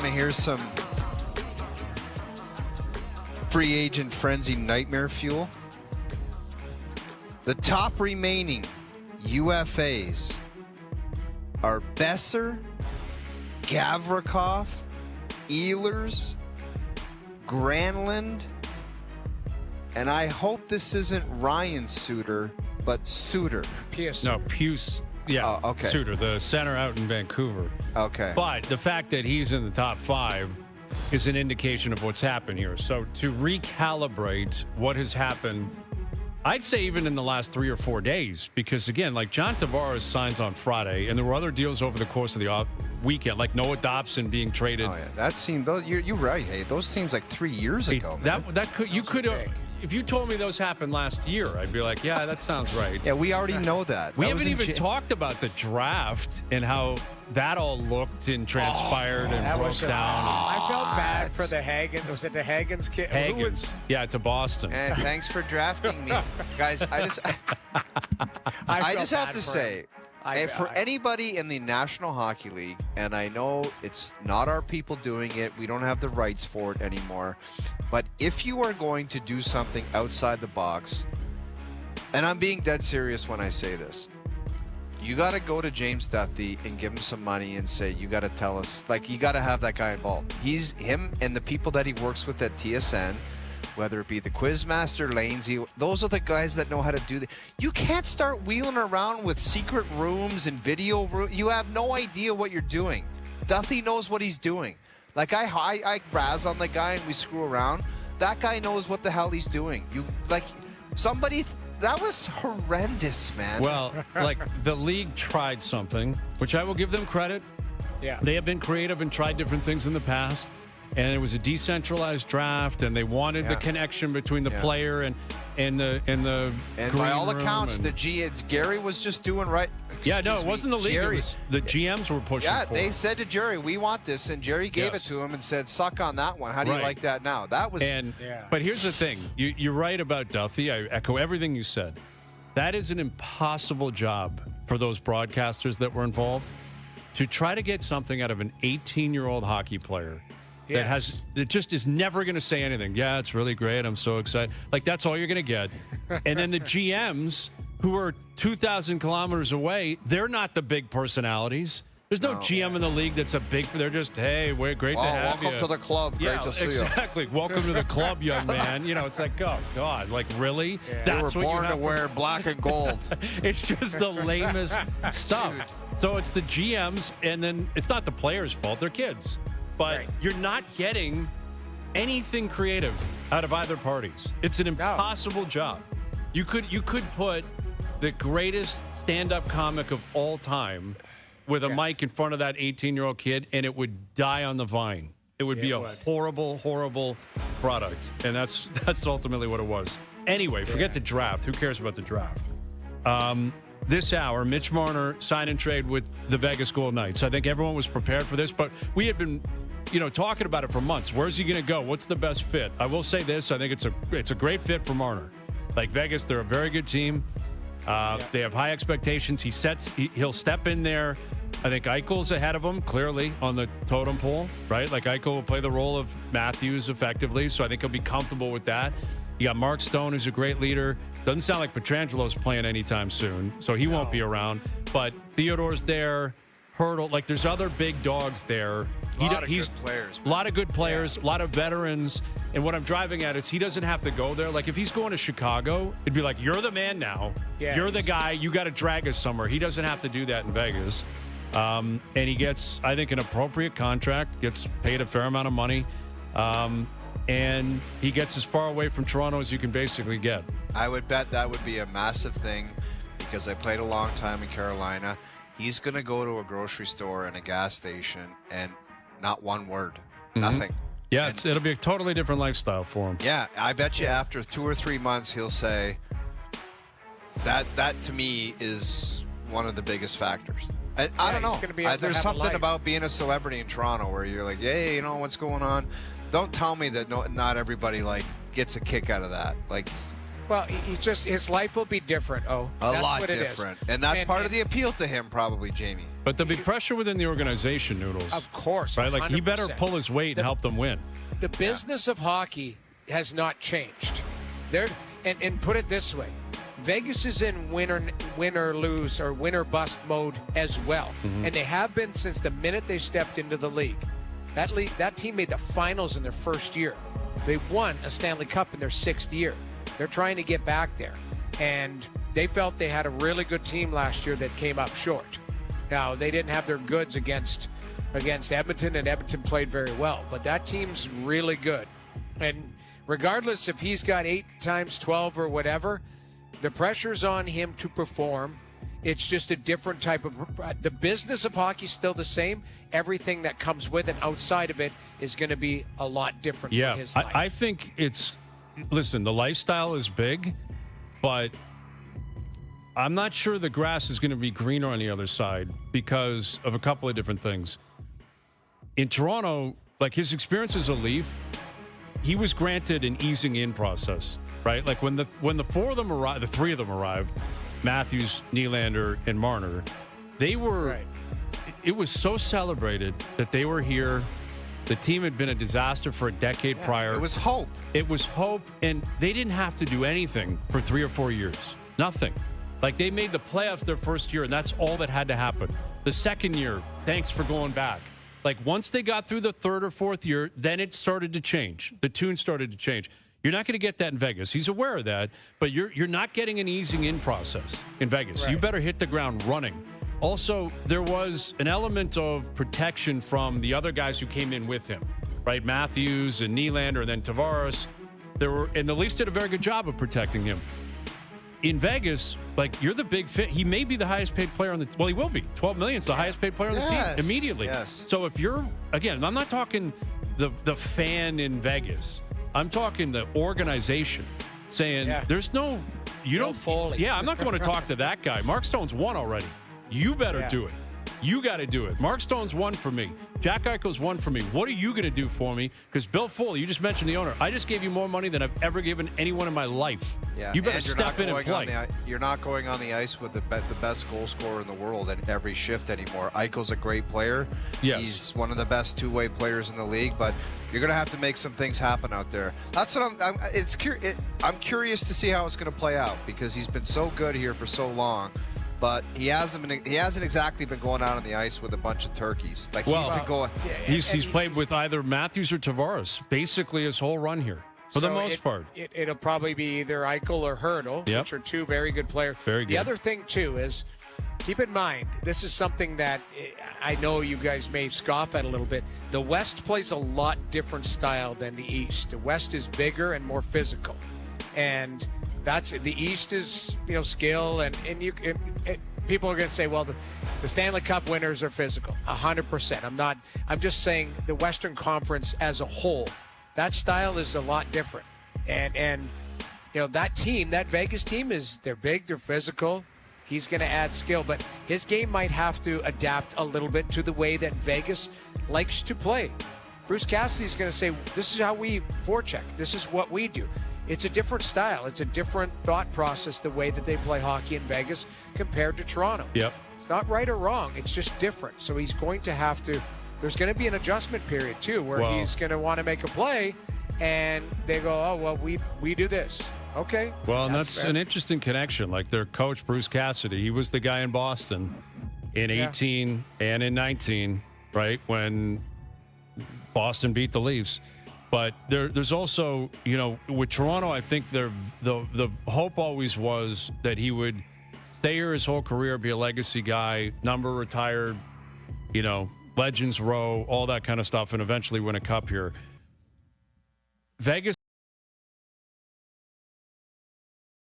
want to hear some free agent frenzy nightmare fuel? The top remaining UFAs are Besser, Gavrikov, Ehlers, Granlund, and I hope this isn't Ryan Suter, but Suter. Pierce. No, Puce. Yeah, okay. Suter, the center out in Vancouver. Okay. But the fact that he's in the top 5 is an indication of what's happened here. So to recalibrate what has happened, I'd say even in the last 3 or 4 days, because again, like John Tavares signs on Friday, and there were other deals over the course of the weekend, like Noah Dobson being traded. Oh yeah, that seemed. You're right. Hey, those seems like 3 years ago. Man. That could you could have. If you told me those happened last year, I'd be like, yeah, that sounds right. Yeah, we already know that. We haven't even talked about the draft and how that all looked and transpired and broke down. I felt bad for the Hagen. Was it the Hagen's kid? Hagens. Yeah, to Boston. And thanks for drafting me, guys. I just have to say, for anybody in the National Hockey League, and I know it's not our people doing it, we don't have the rights for it anymore, but if you are going to do something outside the box, and I'm being dead serious when I say this, you got to go to James Duthie and give him some money and say, you got to tell us, like, you got to have that guy involved. Him and the people that he works with at TSN, whether it be the Quizmaster, Lanesy, those are the guys that know how to do that. You can't start wheeling around with secret rooms and video rooms. You have no idea what you're doing. Duthie knows what he's doing. Like, I razz on the guy and we screw around. That guy knows what the hell he's doing. That was horrendous, man. Well, like, the league tried something, which I will give them credit. Yeah. They have been creative and tried different things in the past. And it was a decentralized draft, and they wanted the connection between the player and the and by all accounts, Gary was just doing right. It wasn't the league. It was the GMs were pushing. Yeah, for they it. said to Jerry, "We want this," and Jerry gave it to him and said, "Suck on that one. How do you like that now?" That was. But here's the thing: you're right about Duthie. I echo everything you said. That is an impossible job for those broadcasters that were involved to try to get something out of an 18-year-old hockey player. That just is never going to say anything. Yeah, it's really great. I'm so excited. Like, that's all you're going to get. And then the GMs, who are 2,000 kilometers away, they're not the big personalities. There's no GM in the league that's a big. They're just, hey, we're great to have you. Welcome to the club. Yeah, great to see you. Exactly. Welcome to the club, young man. You know, it's like, oh God, like really? Yeah. That's we were what born you have to wear black and gold. It's just the lamest stuff. Dude. So it's the GMs, and then it's not the players' fault. They're kids. But you're not getting anything creative out of either parties. It's an impossible job. You could put the greatest stand-up comic of all time with a mic in front of that 18-year-old kid, and it would die on the vine. It would be a horrible, horrible product, and that's ultimately what it was. Anyway, forget the draft. Who cares about the draft? This hour, Mitch Marner sign and trade with the Vegas Golden Knights. I think everyone was prepared for this, but we had been, talking about it for months. Where's he going to go? What's the best fit? I will say this: I think it's a great fit for Marner. Like Vegas, they're a very good team. They have high expectations. He'll step in there. I think Eichel's ahead of him clearly on the totem pole, right? Like Eichel will play the role of Matthews effectively, so I think he'll be comfortable with that. You got Mark Stone, who's a great leader. Doesn't sound like Petrangelo's playing anytime soon, so he won't be around. But Theodore's there, Hurdle. Like, there's other big dogs there. A lot of good players. A lot of good players, a lot of veterans. And what I'm driving at is he doesn't have to go there. Like, if he's going to Chicago, it'd be like, you're the man now. Yeah, you're the guy. You got to drag us somewhere. He doesn't have to do that in Vegas. And he gets, I think, an appropriate contract, gets paid a fair amount of money. And he gets as far away from Toronto as you can basically get. I would bet that would be a massive thing because I played a long time in Carolina. He's going to go to a grocery store and a gas station and not one word, nothing. Yeah, it'll be a totally different lifestyle for him. Yeah, I bet you after 2 or 3 months he'll say, that to me is one of the biggest factors. I don't know. There's something about being a celebrity in Toronto where you're like, hey, what's going on? Don't tell me that not everybody gets a kick out of that. Like, Well, he just his life will be different. Oh, A that's lot what it is. different. And that's part of the appeal to him, probably, Jamie. But there'll be pressure within the organization, Noodles. Of course, right? Like he better 100%. pull his weight and help them win. The business of hockey has not changed. And put it this way, Vegas is in win or lose or win or bust mode as well, and they have been since the minute they stepped into the league. That team made the finals in their first year. They won a Stanley Cup in their 6th year. They're trying to get back there, and they felt they had a really good team last year that came up short. Now they didn't have their goods against Edmonton, and Edmonton played very well, but that team's really good. And regardless if he's got 8 times 12 or whatever, the pressure's on him to perform. It's just a different type of – the business of hockey is still the same. Everything that comes with and outside of it is going to be a lot different for his life. I think it's – listen, the lifestyle is big, but I'm not sure the grass is going to be greener on the other side because of a couple of different things. In Toronto, like his experience as a Leaf, he was granted an easing in process, right? Like when the 4 of them arrived, the 3 of them arrived, Matthews, Nylander, and Marner, they were, Right. It was so celebrated that they were here. The team had been a disaster for a decade prior. It was hope. It was hope, and they didn't have to do anything for 3 or 4 years. Nothing. Like they made the playoffs their first year, and that's all that had to happen. The second year, thanks for going back. Like once they got through the 3rd or 4th year, then it started to change. The tune started to change. You're not going to get that in Vegas. He's aware of that, but you're not getting an easing in process in Vegas. Right. You better hit the ground running. Also, there was an element of protection from the other guys who came in with him, right? Matthews and Nylander and then Tavares. And the Leafs did a very good job of protecting him. In Vegas, like you're the big fit. He may be the highest paid player on the. Well, he will be. $12 million is the highest paid player on the team immediately. Yes. So if you're again, I'm not talking the fan in Vegas. I'm talking the organization saying there's no. You No don't. Foley. Yeah, I'm not going to talk to that guy. Mark Stone's won already. You better do it. You got to do it. Mark Stone's won for me. Jack Eichel's won for me. What are you going to do for me? Because Bill Foley, you just mentioned the owner. I just gave you more money than I've ever given anyone in my life. Yeah. You better and step in and play. You're not going on the ice with the best goal scorer in the world at every shift anymore. Eichel's a great player. Yes. He's one of the best two-way players in the league, but you're going to have to make some things happen out there. That's what I'm curious to see how it's going to play out because he's been so good here for so long. But he hasn't exactly been going out on the ice with a bunch of turkeys. Like he's been going. He's played with either Matthews or Tavares basically his whole run here for the most part. It'll probably be either Eichel or Hurdle, which are 2 very good players. Very good. The other thing too is keep in mind this is something that I know you guys may scoff at a little bit. The West plays a lot different style than the East. The West is bigger and more physical, and that's the East is skill and people are going to say, well, the Stanley Cup winners are physical. 100%. I'm just saying the Western Conference as a whole, that style is a lot different. And that team, that Vegas team they're big, they're physical. He's going to add skill, but his game might have to adapt a little bit to the way that Vegas likes to play. Bruce Cassidy's going to say, this is how we forecheck. This is what we do. It's a different style. It's a different thought process, the way that they play hockey in Vegas compared to Toronto. Yep. It's not right or wrong. It's just different. So he's going to have to – there's going to be an adjustment period, too, where he's going to want to make a play, and they go, oh, well, we do this. Okay. Well, and that's an interesting connection. Like their coach, Bruce Cassidy, he was the guy in Boston in 18 and in 19, right, when Boston beat the Leafs. But there's also, with Toronto, I think the hope always was that he would stay here his whole career, be a legacy guy, number retired, Legends Row, all that kind of stuff, and eventually win a cup here. Vegas